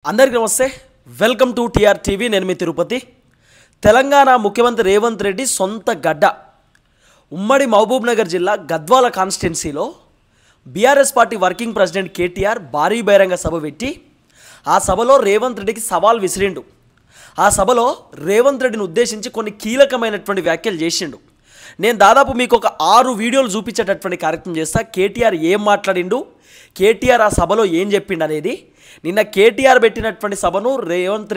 అందరికీ నమస్తే welcome to TR TV నేను మీ తిరుపతి తెలంగాణ ముఖ్యమంత్రి రేవంత్ రెడ్డి సొంత గడ్డ ఉమ్మడి మహబూబ్ నగర్ జిల్లా గద్వాల కాన్స్టిట్యున్సీలో BRS party working president KTR భారీ బహిరంగ సభ పెట్టి ఆ సభలో రేవంత్ రెడ్డికి సవాల్ విసిరిండు ఆ సభలో రేవంత్ రెడ్డిని ఉద్దేశించి కొన్ని కీలకమైనటువంటి వ్యాఖ్యలు చేసిండు నేను దాదాపు మీకు ఒక 6 వీడియోలు చూపించేటటువంటి కార్యక్రమం చేస్తా కేటీఆర్ ఏం మాట్లాడిండు కేటీఆర్ ఆ సభలో ఏం చెప్పిండు అనేది నిన్న కేటీఆర్ పెట్టినటువంటి సభను రేవంత్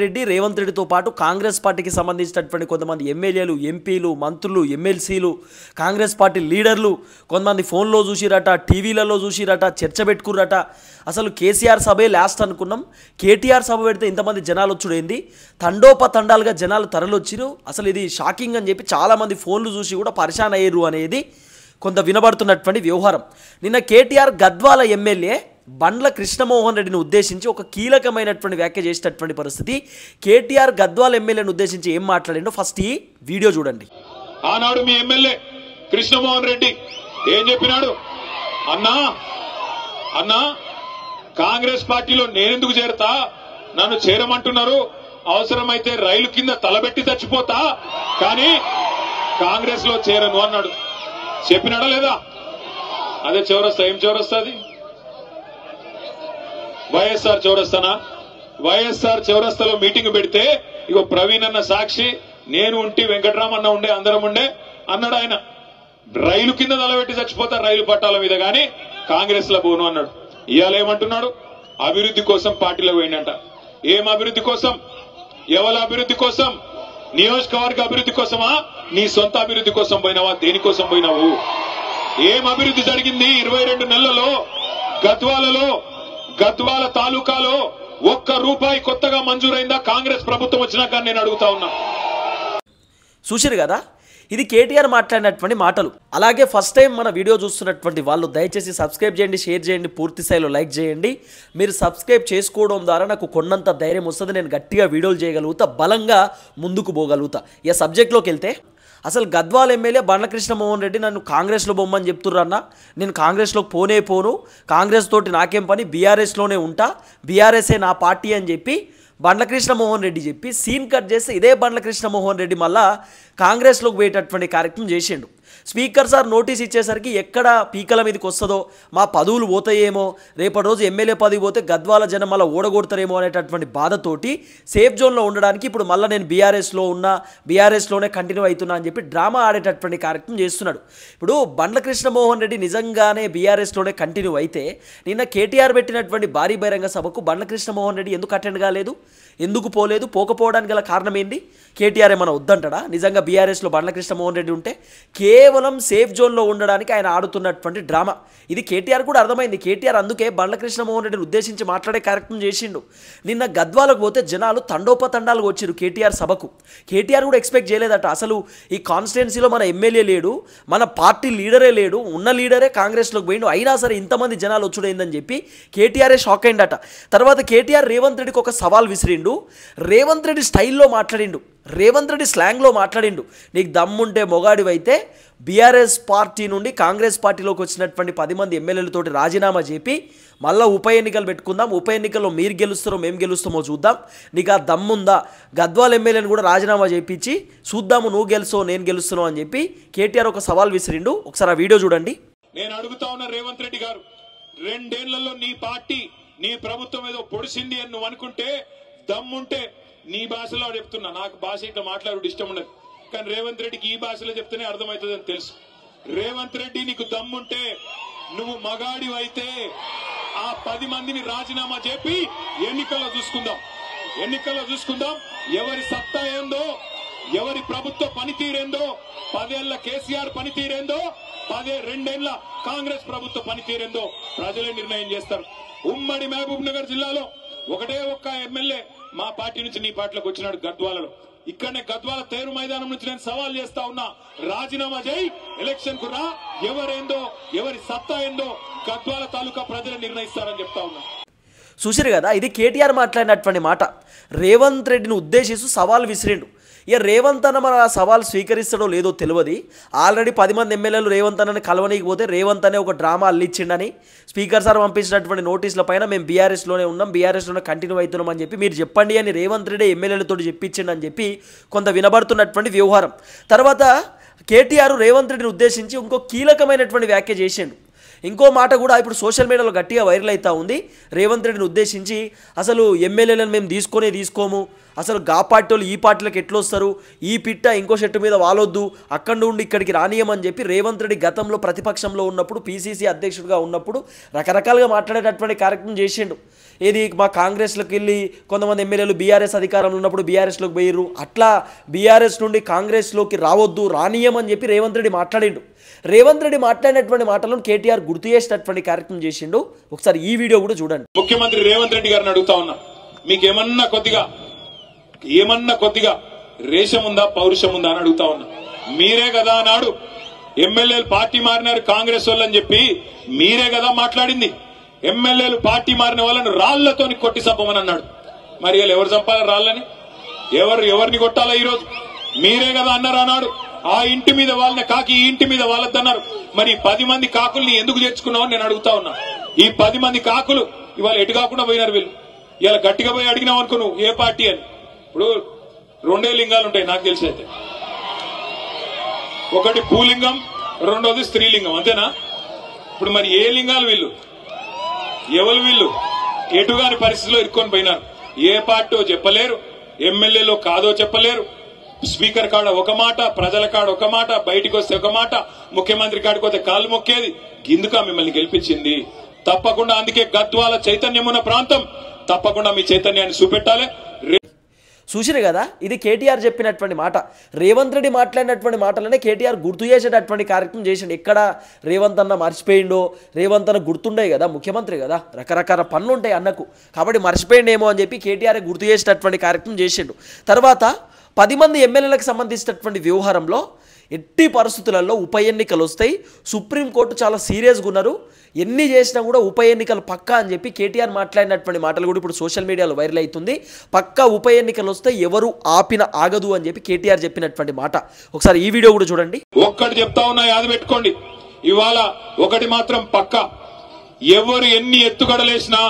రెడ్డితో పాటు కాంగ్రెస్ పార్టీకి సంబంధించినటువంటి కొంతమంది ఎమ్మెల్యేలు ఎంపీలు మంత్రులు ఎమ్మెల్సీలు కాంగ్రెస్ పార్టీ లీడర్లు కొంతమంది ఫోన్లో చూసిరట టీవీలలో చూసిరట చర్చ పెట్టుకుర్రట అసలు కేసీఆర్ సభే లాస్ట్ అనుకున్నాం కేటీఆర్ సభ పెడితే ఇంతమంది జనాలు వచ్చుడేంది తండోపతండాలుగా జనాలు తరలొచ్చిరు అసలు ఇది షాకింగ్ అని చెప్పి చాలామంది ఫోన్లు చూసి కూడా పరిశాన్ అయ్యారు అనేది కొంత వినబడుతున్నటువంటి వ్యవహారం నిన్న కేటీఆర్ గద్వాల ఎమ్మెల్యే బండ్ల కృష్ణమోహన్ రెడ్డిని ఉద్దేశించి ఒక కీలకమైనటువంటి వ్యాఖ్య చేసేటటువంటి పరిస్థితి కేటీఆర్ గద్వాల ఎమ్మెల్యేని ఉద్దేశించి ఏం మాట్లాడిండో ఫస్ట్ ఈ వీడియో చూడండి ఆనాడు మీ ఎమ్మెల్యే కృష్ణమోహన్ రెడ్డి ఏం చెప్పినాడు అన్నా కాంగ్రెస్ పార్టీలో నేనెందుకు చేరతా నన్ను చేరమంటున్నారు అవసరమైతే రైలు కింద తలబెట్టి చచ్చిపోతా కానీ కాంగ్రెస్ లో చేరను అన్నాడు చెప్పినాడా లేదా అదే చౌరస్తా ఏం చౌరస్తా అది వైఎస్ఆర్ చౌరస్తానా వైఎస్ఆర్ చౌరస్తాలో మీటింగ్ పెడితే ఇగో ప్రవీణ్ అన్న సాక్షి నేను ఉంటే వెంకటరామన్న ఉండే అందరం ఉండే అన్నాడు ఆయన రైలు కింద తలబెట్టి చచ్చిపోతా రైలు పట్టాల మీద గాని కాంగ్రెస్ లో పోను అన్నాడు ఇవాళ ఏమంటున్నాడు అభివృద్ధి కోసం పార్టీలో పోయినట ఏం అభివృద్ధి కోసం ఎవరి అభివృద్ధి కోసం నియోజకవర్గ అభివృద్ధి కోసమా నీ సొంత అభివృద్ధి కోసం పోయినావా దేనికోసం పోయినావు ఏం అభివృద్ధి జరిగింది 22 నెలలలో గద్వాల తాలూకాలో ₹1 కొత్తగా మంజూరైందా కాంగ్రెస్ ప్రభుత్వం వచ్చినాక నేను అడుగుతా ఉన్నా చూసిరు కదా ఇది కేటీఆర్ మాట్లాడినటువంటి మాటలు అలాగే ఫస్ట్ టైం మన వీడియో చూస్తున్నటువంటి వాళ్ళు దయచేసి సబ్స్క్రైబ్ చేయండి షేర్ చేయండి పూర్తి స్థాయిలో లైక్ చేయండి మీరు సబ్స్క్రైబ్ చేసుకోవడం ద్వారా నాకు కొన్నంత ధైర్యం వస్తుంది నేను గట్టిగా వీడియోలు చేయగలుగుతా బలంగా ముందుకు పోగలుగుతా ఇక సబ్జెక్ట్లోకి వెళ్తే అసలు గద్వాల ఎమ్మెల్యే బండ్ల కృష్ణమోహన్ రెడ్డి నన్ను కాంగ్రెస్లో బొమ్మని చెప్తుర్రన్నా నేను కాంగ్రెస్లోకి పోను కాంగ్రెస్ తోటి నాకేం పని బీఆర్ఎస్లోనే ఉంటా బీఆర్ఎస్ఏ నా పార్టీ అని చెప్పి బండ్ల కృష్ణమోహన్ రెడ్డి చెప్పి సీన్ కట్ చేస్తే ఇదే బండ్ల కృష్ణమోహన్ రెడ్డి మళ్ళా కాంగ్రెస్లోకి పోయేటటువంటి కార్యక్రమం చేసిండు స్పీకర్ సార్ నోటీస్ ఇచ్చేసరికి ఎక్కడ పీకల మీదకి వస్తుందో మా పదవులు పోతాయేమో రేపటి రోజు ఎమ్మెల్యే పదవి పోతే గద్వాల జనం మళ్ళీ ఓడగొడతారేమో అనేటటువంటి బాధతోటి సేఫ్ జోన్లో ఉండడానికి ఇప్పుడు మళ్ళీ నేను బీఆర్ఎస్లో ఉన్నా బీఆర్ఎస్లోనే కంటిన్యూ అవుతున్నా అని చెప్పి డ్రామా ఆడేటటువంటి కార్యక్రమం చేస్తున్నాడు ఇప్పుడు బండ్ల కృష్ణమోహన్ రెడ్డి నిజంగానే బీఆర్ఎస్లోనే కంటిన్యూ అయితే నిన్న కేటీఆర్ పెట్టినటువంటి భారీ బహిరంగ సభకు బండ్ల కృష్ణమోహన్ రెడ్డి ఎందుకు అటెండ్ కాలేదు ఎందుకు పోలేదు పోకపోవడానికి గల కారణం ఏంటి కేటీఆర్ ఏమైనా వద్దంటాడా నిజంగా బీఆర్ఎస్లో బండ్ల కృష్ణమోహన్ రెడ్డి ఉంటే కేవలం సేఫ్ జోన్లో ఉండడానికి ఆయన ఆడుతున్నటువంటి డ్రామా ఇది కేటీఆర్ కూడా అర్థమైంది కేటీఆర్ అందుకే బండ్ల కృష్ణమోహన్ రెడ్డిని ఉద్దేశించి మాట్లాడే కార్యక్రమం చేసిండు నిన్న గద్వాలకు పోతే జనాలు తండోపతండాలుగా వచ్చిరు కేటీఆర్ సభకు కేటీఆర్ కూడా ఎక్స్పెక్ట్ చేయలేదట అసలు ఈ కాన్స్టిట్యున్సీలో మన ఎమ్మెల్యే లేడు మన పార్టీ లీడరే లేడు ఉన్న లీడరే కాంగ్రెస్లోకి పోయిండు అయినా సరే ఇంతమంది జనాలు వచ్చుడైందని చెప్పి కేటీఆరే షాక్ అయిందట తర్వాత కేటీఆర్ రేవంత్ రెడ్డికి ఒక సవాల్ విసిరిండు రేవంత్ రెడ్డి స్టైల్లో మాట్లాడిండు రేవంత్ రెడ్డి స్లాంగ్లో మాట్లాడిండు నీకు దమ్ముంటే మొగాడివైతే బీఆర్ఎస్ పార్టీ నుండి కాంగ్రెస్ పార్టీలోకి వచ్చినటువంటి 10 మంది ఎమ్మెల్యేలతోటి రాజీనామా చేపి మళ్ళీ ఉప ఎన్నికలు పెట్టుకుందాం ఉప ఎన్నికల్లో మీరు గెలుస్తారో మేము గెలుస్తామో చూద్దాం నీకు ఆ దమ్ముందా గద్వాల ఎమ్మెల్యేని కూడా రాజీనామా చేయించి చూద్దాము నువ్వు గెలుస్తావు నేను గెలుస్తున్నావు అని చెప్పి కేటీఆర్ ఒక సవాల్ విసిరిండు ఒకసారి ఆ వీడియో చూడండి నేను అడుగుతా ఉన్నా రేవంత్ రెడ్డి గారు 2 ఏళ్లలో నీ పార్టీ నీ ప్రభుత్వం ఏదో పొడిసింది అని నువ్వు అనుకుంటే దమ్ముంటే నీ భాషలో చెప్తున్నా నాకు భాష ఇట్లా మాట్లాడు ఇష్టం ఉండదు కానీ రేవంత్ రెడ్డికి ఈ భాషలో చెప్తేనే అర్థమవుతుంది అని తెలుసు రేవంత్ రెడ్డి నీకు దమ్ముంటే నువ్వు మగాడి అయితే ఆ 10 మందిని రాజీనామా చెప్పి ఎన్నికల్లో చూసుకుందాం ఎవరి సత్తా ఏందో ఎవరి ప్రభుత్వ పనితీరేందో 10 ఏళ్ల కేసీఆర్ పనితీరేందో 2 ఏళ్ల కాంగ్రెస్ ప్రభుత్వ పనితీరేందో ప్రజలే నిర్ణయం చేస్తారు ఉమ్మడి మహబూబ్ నగర్ జిల్లాలో ఒకటే ఒక్క ఎమ్మెల్యే మా పార్టీ నుంచి నీ పార్టీలోకి వచ్చినాడు గద్వాలలో ఇక్కడనే గద్వాల తేరు మైదానం నుంచి నేను సవాల్ చేస్తా ఉన్నా రాజీనామా చేయి ఎలక్షన్ కు రా ఎవరేందో ఎవరి సత్తా ఏందో గద్వాల తాలూకా ప్రజలు నిర్ణయిస్తారని చెప్తా ఉన్నా చూసిరు కదా ఇది కేటీఆర్ మాట్లాడినటువంటి మాట రేవంత్ రెడ్డిని ఉద్దేశిస్తూ సవాల్ విసిరిండు ఇక రేవంత్ అన్న మన సవాల్ స్వీకరిస్తాడో లేదో తెలియదు. ఆల్రెడీ 10 మంది ఎమ్మెల్యేలు రేవంత్ అన్నని కలవనీకపోతే రేవంత్ అనే ఒక డ్రామా అల్లిచ్చిండని స్పీకర్ సార్ పంపించినటువంటి నోటీసుల పైన మేము బీఆర్ఎస్లోనే ఉన్నాం, బీఆర్ఎస్లోనే కంటిన్యూ అవుతున్నాం అని చెప్పి మీరు చెప్పండి అని రేవంత్ రెడ్డి ఎమ్మెల్యేలతో చెప్పించిండని చెప్పి కొంత వినబడుతున్నటువంటి వ్యవహారం. తర్వాత కేటీఆర్ రేవంత్ రెడ్డిని ఉద్దేశించి ఇంకో కీలకమైనటువంటి వ్యాఖ్య చేసిండు. ఇంకో మాట కూడా ఇప్పుడు సోషల్ మీడియాలో గట్టిగా వైరల్ అవుతూ ఉంది. రేవంత్ రెడ్డిని ఉద్దేశించి అసలు ఎమ్మెల్యేలను మేము తీసుకోము, అసలు గా పార్టీ వాళ్ళు ఈ పార్టీలకు ఎట్లొస్తారు, ఈ పిట్ట ఇంకో షెట్టు మీద వాలొద్దు, అక్కడి నుండి ఇక్కడికి రానియమని చెప్పి రేవంత్ రెడ్డి గతంలో ప్రతిపక్షంలో ఉన్నప్పుడు పీసీసీ అధ్యక్షుడిగా ఉన్నప్పుడు రకరకాలుగా మాట్లాడేటటువంటి కార్యక్రమం చేసిండు. ఏది మా కాంగ్రెస్లోకి వెళ్ళి కొంతమంది ఎమ్మెల్యేలు బీఆర్ఎస్ అధికారంలో ఉన్నప్పుడు బీఆర్ఎస్లోకి పోయిర్రు, అట్లా బీఆర్ఎస్ నుండి కాంగ్రెస్లోకి రావద్దు రానియమని చెప్పి రేవంత్ రెడ్డి మాట్లాడిండు. రేవంత్ రెడ్డి మాట్లాడినటువంటి మాటలను కేటీఆర్ గుర్తు చేసినటువంటి కార్యక్రమం చేసిండు. ఒకసారి ఈ వీడియో కూడా చూడండి. ముఖ్యమంత్రి రేవంత్ రెడ్డి గారిని అడుగుతా ఉన్నా, మీకు ఏమన్నా కొద్దిగా రేషం ఉందా, పౌరుషం ఉందా అని అడుగుతా ఉన్నా. మీరే కదా నాడు ఎమ్మెల్యేలు పార్టీ మారినారు కాంగ్రెస్ వాళ్ళని చెప్పి మీరే కదా మాట్లాడింది. ఎమ్మెల్యేలు పార్టీ మారిన వాళ్ళని రాళ్లతోని కొట్టి చంపమని అన్నాడు. మరి వీళ్ళు ఎవరు చంపాలి రాళ్ళని, ఎవరిని కొట్టాలా ఈరోజు? మీరే కదా అన్నారు అన్నాడు. ఆ ఇంటి మీద వాళ్ళని కాకి ఈ ఇంటి మీద వాళ్ళద్దన్నారు. మరి 10 మంది కాకుల్ని ఎందుకు తెచ్చుకున్నావు నేను అడుగుతా ఉన్నా. ఈ 10 మంది కాకులు ఇవాళ ఎటు కాకుండా పోయినారు వీళ్ళు. ఇలా గట్టిగా పోయి అడిగినావు అనుకో నువ్వు ఏ పార్టీ అని. ఇప్పుడు 2 లింగాలు ఉంటాయి నాకు తెలిసి అయితే, ఒకటి భూలింగం, రెండోది స్త్రీలింగం, అంతేనా? ఇప్పుడు మరి ఏ లింగాలు వీళ్ళు, ఎవరు వీళ్ళు? ఎటుగాని పరిస్థితిలో ఇరుక్కొని పోయినారు. ఏ పార్టీ చెప్పలేరు, ఎమ్మెల్యేలో కాదో చెప్పలేరు. స్పీకర్ కాడ ఒక మాట, ప్రజల కాడ ఒక మాట, బయటికి వస్తే ఒక మాట, ముఖ్యమంత్రి కాడికి వస్తే కాలు మొక్కేది. గిందుక మిమ్మల్ని గెలిపించింది. తప్పకుండా అందుకే గద్వాల చైతన్యం ఉన్న ప్రాంతం, తప్పకుండా మీ చైతన్యాన్ని చూపెట్టాలి. చూసిరు కదా, ఇది కేటీఆర్ చెప్పినటువంటి మాట. రేవంత్ రెడ్డి మాట్లాడినటువంటి మాటలనే కేటీఆర్ గుర్తు చేసేటటువంటి కార్యక్రమం చేసిండు. ఎక్కడ రేవంత్ అన్న మర్చిపోయిండో, రేవంత్ అన్న గుర్తుండే కదా, ముఖ్యమంత్రి కదా, రకరకాల పనులు ఉంటాయి అన్నకు, కాబట్టి మర్చిపోయిండేమో అని చెప్పి కేటీఆర్ గుర్తు చేసేటటువంటి కార్యక్రమం చేసిండు. తర్వాత 10 మంది ఎమ్మెల్యేలకు సంబంధించినటువంటి వ్యవహారంలో ఎట్టి పరిస్థితులలో ఉప ఎన్నికలు వస్తాయి, సుప్రీంకోర్టు చాలా సీరియస్గా ఉన్నారు, ఎన్ని చేసినా కూడా ఉప ఎన్నికలు పక్కా అని చెప్పి కేటీఆర్ మాట్లాడినటువంటి మాటలు కూడా ఇప్పుడు సోషల్ మీడియాలో వైరల్ అవుతుంది. పక్కా ఉప ఎన్నికలు వస్తే ఎవరు ఆపిన ఆగదు అని చెప్పి కేటీఆర్ చెప్పినటువంటి మాట. ఒకసారి ఈ వీడియో కూడా చూడండి. ఒక్కటి చెప్తా ఉన్నా, యాద పెట్టుకోండి. ఇవాళ ఒకటి మాత్రం పక్కా, ఎవరు ఎన్ని ఎత్తుగడలేసినా,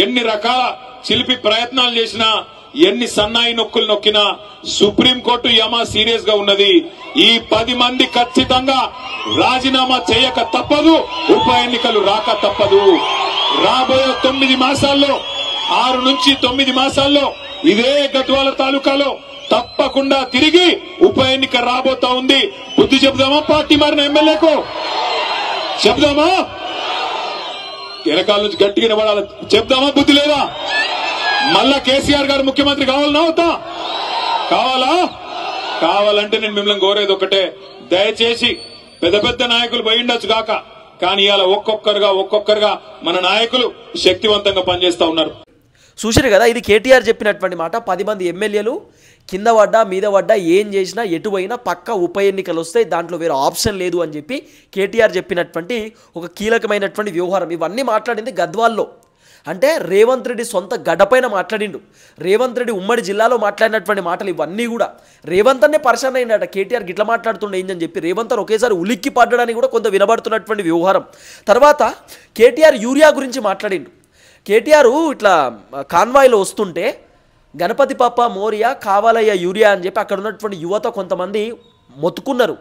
ఎన్ని రకాల చిలిపి ప్రయత్నాలు చేసినా, ఎన్ని సన్నాయి నొక్కులు నొక్కినా సుప్రీంకోర్టు యమా సీరియస్ గా ఉన్నది. ఈ 10 మంది ఖచ్చితంగా రాజీనామా చేయక తప్పదు, ఉప ఎన్నికలు రాక తప్పదు. రాబోయే 9 మాసాల్లో, 6 నుంచి 9 మాసాల్లో ఇదే గద్వాల తాలూకాలో తప్పకుండా తిరిగి ఉప ఎన్నిక రాబోతా ఉంది. బుద్ధి చెబుదామా పార్టీ మారిన ఎమ్మెల్యేకు? చెప్దామా? వెనకాల నుంచి గట్టిగా నిలబడాలి. చెప్దామా? బుద్ధి లేదా? మళ్ళా కేసీఆర్ గారు ముఖ్యమంత్రి కావాలన్నా అవుతా? కావాలంటే నేను మిమ్మల్ని కోరేది ఒకటే, దయచేసి పెద్ద నాయకులు పోయిండొచ్చు కాక, కానీ ఇవాళ ఒక్కొక్కరుగా మన నాయకులు శక్తివంతంగా పనిచేస్తా ఉన్నారు. చూసిరు కదా, ఇది కేటీఆర్ చెప్పినటువంటి మాట. 10 మంది ఎమ్మెల్యేలు కింద పడ్డా మీద పడ్డా ఏం చేసినా ఎటు పోయినా పక్క ఉప ఎన్నికలు వస్తాయి, దాంట్లో వేరే ఆప్షన్ లేదు అని చెప్పి కేటీఆర్ చెప్పినటువంటి ఒక కీలకమైనటువంటి వ్యవహారం. ఇవన్నీ మాట్లాడింది గద్వాల్లో, అంటే రేవంత్ రెడ్డి సొంత గడ్డపైన మాట్లాడిండు. రేవంత్ రెడ్డి ఉమ్మడి జిల్లాలో మాట్లాడినటువంటి మాటలు ఇవన్నీ కూడా రేవంత్ అన్నే పరిశాన్ అయిందట. కేటీఆర్ గిట్లా మాట్లాడుతుండే ఏందని చెప్పి రేవంత్ అని ఒకేసారి ఉలిక్కి పడ్డడానికి కూడా కొంత వినబడుతున్నటువంటి వ్యవహారం. తర్వాత కేటీఆర్ యూరియా గురించి మాట్లాడిండు. కేటీఆర్ ఇట్లా కాన్వాయ్లో వస్తుంటే గణపతి పాప మోరియా కావాలయ్య యూరియా అని చెప్పి అక్కడ ఉన్నటువంటి యువత కొంతమంది మొత్తుకున్నారు.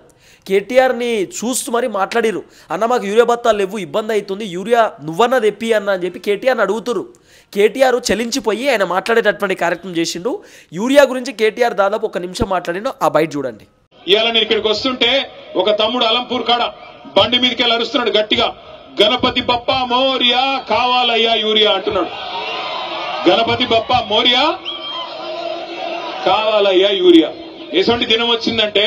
కేటీఆర్ని చూస్తూ మరి మాట్లాడిరు, అన్న మాకు యూరియా బత్తాలు లేవు, ఇబ్బంది అవుతుంది, యూరియా నువ్వన్న తెప్పి అన్న అని చెప్పి కేటీఆర్ని అడుగుతురు. కేటీఆర్ చలించిపోయి ఆయన మాట్లాడేటటువంటి కార్యక్రమం చేసిండు. యూరియా గురించి కేటీఆర్ దాదాపు 1 నిమిషం మాట్లాడిండు. ఆ బయట చూడండి. ఇవాళ నేను ఇక్కడికి వస్తుంటే ఒక తమ్ముడు అలంపూర్ కాడ బండి మీదకి వెళ్ళి అరుస్తున్నాడు గట్టిగా, గణపతి బప్ప మోరియా కావాలయ్యా యూరియా అంటున్నాడు. గణపతి బప్ప మోరియా కావాలయ్యా యూరియా. ఎటువంటి దినం వచ్చిందంటే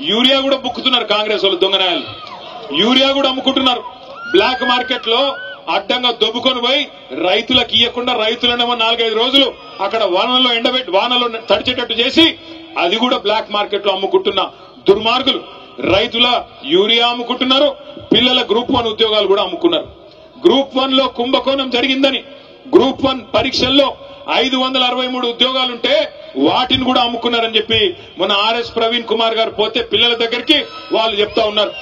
యూరియా కూడా బుక్కుతున్నారు కాంగ్రెస్ వాళ్ళు, దొంగనాయాలు యూరియా కూడా అమ్ముకుంటున్నారు. బ్లాక్ మార్కెట్ లో అడ్డంగా దొబ్బుకొని పోయి రైతులకు ఇయ్యకుండా రైతులనేమో 4-5 రోజులు అక్కడ వానలో ఎండబెట్టి వానలో తడిచేటట్టు చేసి అది కూడా బ్లాక్ మార్కెట్ లో అమ్ముకుంటున్న దుర్మార్గులు రైతుల యూరియా అమ్ముకుంటున్నారు. పిల్లల గ్రూప్ 1 ఉద్యోగాలు కూడా అమ్ముకున్నారు. గ్రూప్ 1 లో కుంభకోణం జరిగిందని, గ్రూప్ 1 పరీక్షల్లో 563 ఉద్యోగాలుంటే వాటిని కూడా అమ్ముకున్నారని చెప్పి మన ఆర్ఎస్ ప్రవీణ్ కుమార్ గారు పోతే పిల్లల దగ్గరికి వాళ్ళు చెప్తా ఉన్నారు.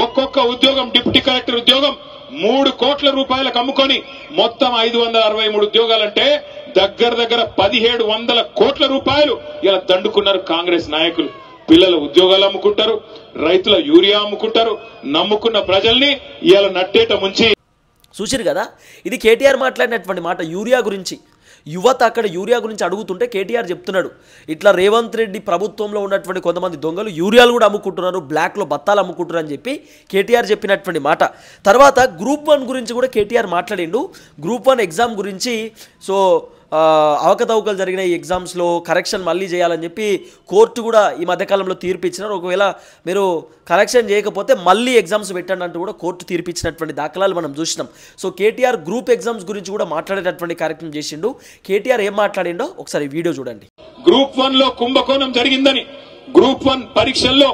ఒక్కొక్క ఉద్యోగం డిప్యూటీ కలెక్టర్ ఉద్యోగం 3 కోట్ల రూపాయలకు అమ్ముకొని మొత్తం 563 ఉద్యోగాలంటే దగ్గర 1700 కోట్ల రూపాయలు ఇలా దండుకున్నారు కాంగ్రెస్ నాయకులు. పిల్లల ఉద్యోగాలు అమ్ముకుంటారు, రైతుల యూరియా అమ్ముకుంటారు, నమ్ముకున్న ప్రజల్ని ఇలా నట్టేట ముంచి. చూసిరు కదా, ఇది కేటీఆర్ మాట్లాడినటువంటి మాట యూరియా గురించి. యువత అక్కడ యూరియా గురించి అడుగుతుంటే కేటీఆర్ చెప్తున్నాడు, ఇట్లా రేవంత్ రెడ్డి ప్రభుత్వంలో ఉన్నటువంటి కొంతమంది దొంగలు యూరియాలు కూడా అమ్ముకుంటున్నారు, బ్లాక్లో బత్తాలు అమ్ముకుంటున్నారు అని చెప్పి కేటీఆర్ చెప్పినటువంటి మాట. తర్వాత గ్రూప్ 1 గురించి కూడా కేటీఆర్ మాట్లాడిండు. గ్రూప్ 1 ఎగ్జామ్ గురించి సో అవకతవకలు జరిగిన ఈ ఎగ్జామ్స్లో కరెక్షన్ మళ్ళీ చేయాలని చెప్పి కోర్టు కూడా ఈ మధ్యకాలంలో తీర్పు ఇచ్చినారు. ఒకవేళ మీరు కరెక్షన్ చేయకపోతే మళ్ళీ ఎగ్జామ్స్ పెట్టండి అంటూ కూడా కోర్టు తీర్పు ఇచ్చినటువంటి దాఖలాలు మనం చూసినాం. సో కేటీఆర్ గ్రూప్ ఎగ్జామ్స్ గురించి కూడా మాట్లాడేటటువంటి కార్యక్రమం చేసిండు. కేటీఆర్ ఏం మాట్లాడిండో ఒకసారి వీడియో చూడండి. గ్రూప్ 1 లో కుంభకోణం జరిగిందని, గ్రూప్ 1 పరీక్షల్లో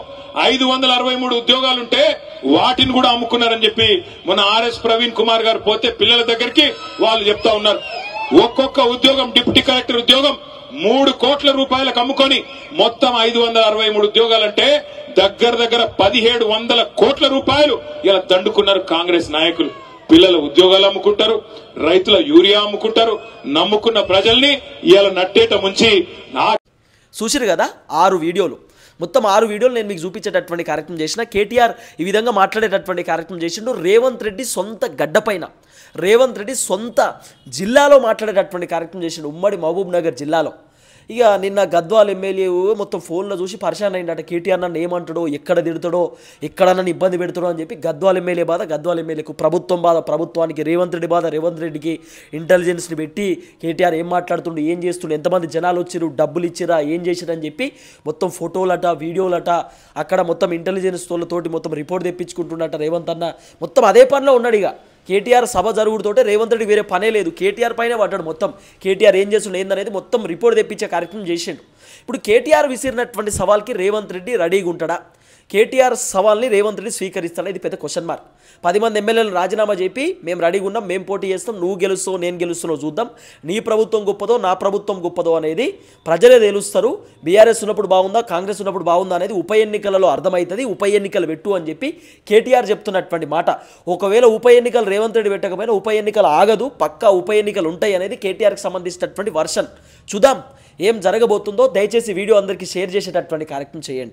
563 ఉద్యోగాలుంటే వాటిని కూడా అమ్ముకున్నారని చెప్పి మన ఆర్ఎస్ ప్రవీణ్ కుమార్ గారు పోతే పిల్లల దగ్గరికి వాళ్ళు చెప్తా ఉన్నారు. ఒక్కొక్క ఉద్యోగం డిప్యూటీ కలెక్టర్ ఉద్యోగం 3 కోట్ల రూపాయలకు అమ్ముకొని మొత్తం 563 ఉద్యోగాలంటే దగ్గర 1700 కోట్ల రూపాయలు ఇలా దండుకున్నారు కాంగ్రెస్ నాయకులు. పిల్లల ఉద్యోగాలు అమ్ముకుంటారు, రైతుల యూరియా అమ్ముకుంటారు, నమ్ముకున్న ప్రజల్ని ఇలా నట్టేట ముంచి. చూసిరు కదా 6 వీడియోలు, మొత్తం 6 వీడియోలు నేను మీకు చూపించేటటువంటి కార్యక్రమం చేసిన. కేటీఆర్ ఈ విధంగా మాట్లాడేటటువంటి కార్యక్రమం చేసిండు. రేవంత్ రెడ్డి సొంత గడ్డపైన, రేవంత్ రెడ్డి సొంత జిల్లాలో మాట్లాడేటటువంటి కార్యక్రమం చేసిండు, ఉమ్మడి మహబూబ్ నగర్ జిల్లాలో. ఇక నిన్న గద్వాల్ ఎమ్మెల్యే మొత్తం ఫోన్లో చూసి పరిశాన్ అయిందట. కేటీఆర్ నన్ను ఏమంటాడో, ఎక్కడ తిడతాడో, ఎక్కడ నన్ను ఇబ్బంది పెడతాడో అని చెప్పి గద్వాల్ ఎమ్మెల్యే బాధ గద్వాల్ ఎమ్మెల్యేకు, ప్రభుత్వం బాధ ప్రభుత్వానికి, రేవంత్ రెడ్డి బాధ రేవంత్ రెడ్డికి. ఇంటెలిజెన్స్ని పెట్టి కేటీఆర్ ఏం మాట్లాడుతుండు, ఏం చేస్తుండు, ఎంతమంది జనాలు వచ్చిరు, డబ్బులు ఇచ్చిరా, ఏం చేసిరని చెప్పి మొత్తం ఫోటోలట, వీడియోలట, అక్కడ మొత్తం ఇంటెలిజెన్స్ తోటి మొత్తం రిపోర్ట్ తెప్పించుకుంటున్నట రేవంత్ అన్న. మొత్తం అదే పనిలో ఉన్నాడు. ఇక కేటీఆర్ సభ జరుగుతుంటే రేవంత్ రెడ్డి వేరే పనే లేదు, కేటీఆర్ పైనే పడ్డాడు. మొత్తం కేటీఆర్ ఏం చేస్తుండే ఏందనేది మొత్తం రిపోర్ట్ తెప్పించే కార్యక్రమం చేసిండు. ఇప్పుడు కేటీఆర్ విసిరినటువంటి సవాల్కి రేవంత్ రెడ్డి రెడీగా ఉంటాడా? కేటీఆర్ సవాల్ని రేవంత్ రెడ్డి స్వీకరిస్తాడా? ఇది పెద్ద క్వశ్చన్ మార్క్. 10 మంది ఎమ్మెల్యేలు రాజీనామా చెప్పి మేము రెడీగా ఉన్నాం, మేము పోటీ చేస్తాం, నువ్వు గెలుస్తావు నేను గెలుస్తున్నావు చూద్దాం, నీ ప్రభుత్వం గొప్పదో నా ప్రభుత్వం గొప్పదో అనేది ప్రజలే తెలుస్తారు. బీఆర్ఎస్ ఉన్నప్పుడు బాగుందా, కాంగ్రెస్ ఉన్నప్పుడు బాగుందా అనేది ఉప ఎన్నికలలో అర్థమవుతుంది. ఉప ఎన్నికలు పెట్టు అని చెప్పి కేటీఆర్ చెప్తున్నటువంటి మాట. ఒకవేళ ఉప ఎన్నికలు రేవంత్ రెడ్డి పెట్టకపోయినా ఉప ఎన్నికలు ఆగదు, పక్కా ఉప ఎన్నికలు ఉంటాయి అనేది కేటీఆర్కి సంబంధించినటువంటి వర్షన్. చూద్దాం ఏం జరగబోతుందో. దయచేసి వీడియో అందరికీ షేర్ చేసేటటువంటి కార్యక్రమం చేయండి.